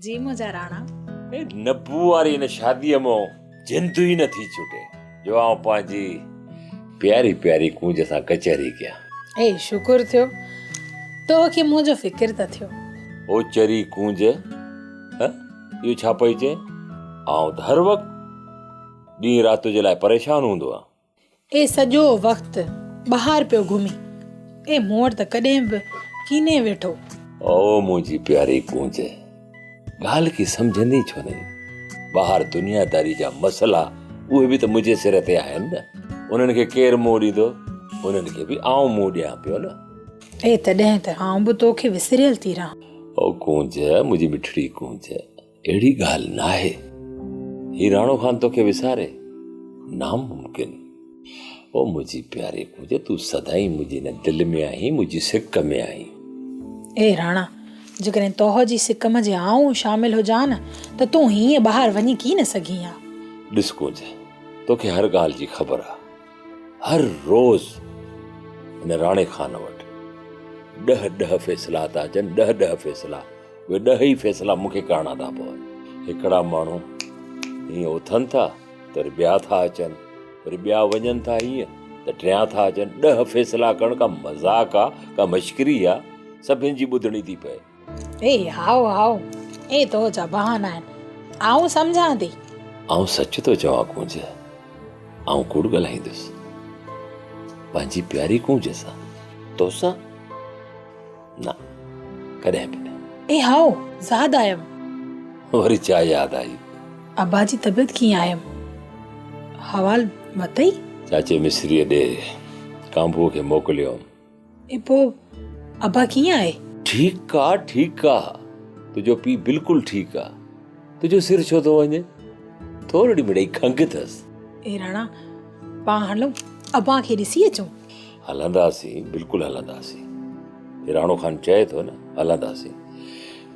जी मुंहिंजा राणा। नबू वारी हिन शादीअ मां जिंदू ई नथी छुटे जो आउं पंहिंजी प्यारी प्यारी कूंज सां कचहरी कयां। ए शुक्र थियो तोखे मुंहिंजो फिक्र त थियो। ओ चरी कूंज इहो छा पई चए? आउं त हर वक़्तु ॾींहुं राति तुंहिंजे लाइ परेशान हूंदो आहे। ए सॼो वक़्तु ॿाहिरि पियो घुमी, ए मूं वटि त कॾहिं बि कीने वेठो। ओ मुंहिंजी प्यारी कूंज, ॻाल्हि खे सम्झंदी छो नहीं? ॿाहिरि दुनियादारी जा मसला उहे बि त मुंहिंजे सिर ते आहिनि न। उन्हनि खे केरु मुंहुं ॾींदो? उन्हनि खे बि आउं मुंहुं ॾियां पियो न। ए तॾहिं त आउं बि तोखे विसरियल थी रहां। ओ कूंज, मुंहिंजी मिठड़ी कूंज, अहिड़ी ॻाल्हि न आहे। ही राणो खान तोखे विसारे? नामुमकिन। ओ मुंहिंजी प्यारी कूंज, तूं सदाई मुंहिंजी न दिलि में आहीं, मुंहिंजी सिक में आहीं। ए राणा, जेकॾहिं तोह जी सिक में जे आऊं शामिल हुजां न त तूं हीअं ॿाहिरि वञी की न सघीं हा। ॾिस कूंज, तोखे हर ॻाल्हि जी ख़बर आहे। हर रोज़ हिन राणे खान वटि 10 फ़ैसिला था अचनि, 10 फ़ैसिला। उहे 10 ई फ़ैसिला मूंखे करणा था पवनि। हिकिड़ा माण्हू हीअं उथनि था त वरी ॿिया था अचनि, वरी ॿिया वञनि था हीअं त टियां था अचनि। 10 फ़ैसिला करणु का मज़ाक आहे, का मश्करी आहे? सभिनि जी ॿुधणी थी पए। ए हाओ हाओ, ए तो जा बहाना आहिनि, आऊं सम्झां थी। आउं सच थो चवां कूंज, आउं कूड़ ॻाल्हाईंदुसि पंहिंजी प्यारी कूंज सां, तोसां न, कॾहिं बि न। ए हाओ, ज़ाद आयम। वरी छा यादि आई? अब्बा जी तबियत कीअं आयम? हवाल वतई? चाचे मिस्रीअ ॾे कांबूअ खे मोकिलियो। ए पोइ अब्बा कीअं आहे? ठीकु आहे, ठीकु आहे। तुंहिंजो पीउ बिल्कुलु ठीकु आहे। तुंहिंजो सिर छो थो वञे? थोरी मिड़ई खंघि अथसि। ए राणा, पाण हलूं अब्बा खे ॾिसी अचूं। हलंदासीं, बिल्कुलु हलंदासीं। राणो खान चए थो न, हलंदासीं।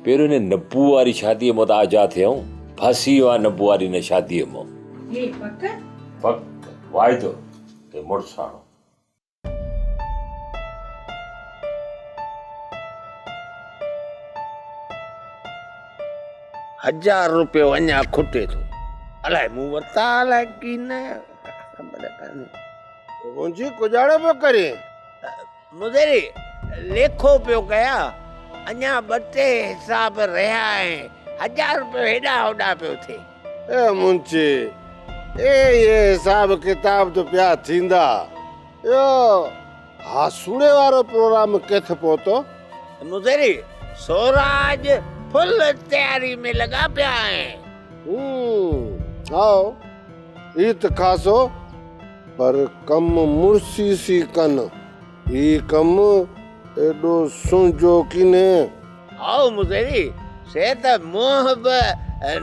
पहिरियों हिन नब्बू वारी शादीअ मां त आज़ादु थियऊं। फासी वियो आहे नब्बू वारी हिन शादीअ मां। पक वाइदो ते मुड़ुसु हाणो। ₹1000 अञा खुटे थो। अलाए मूं वरिता अलाए की न, ख़बर कान्हे। मुंहिंजी गुजारो पियो करे मुदेरी लेखो पियो कया। अञा 2-3 हिसाब रहिया आहिनि। ₹1000 हेॾा होॾा पियो थिए। ए मुंची, ये हिसाब किताब तो पिया थींदा। यो हासूड़े वारो प्रोग्राम किथे पहुतो? मुदेरी सोराज फुल तैयारी में लगा पिया आहिनि। आओ ई त खासो, पर कम मुर्सी सी कन। ई कम एडो सुंजो किने। आओ मुदेरी से त मोह बि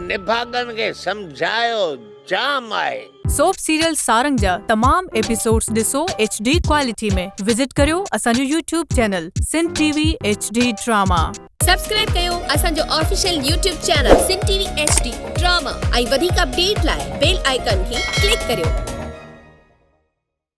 निभागन खे समझायो जाम आहे। सोप सीरियल सारंग जा तमाम एपिसोड्स ॾिसो HD क्वालिटी में। विजिट करियो असांजो YouTube channel Sindh TV HD drama. Subscribe कयो असांजो official YouTube channel Sindh TV HD drama ऐं वधीक अपडेट लाइ बेल आइकन खे क्लिक करियो।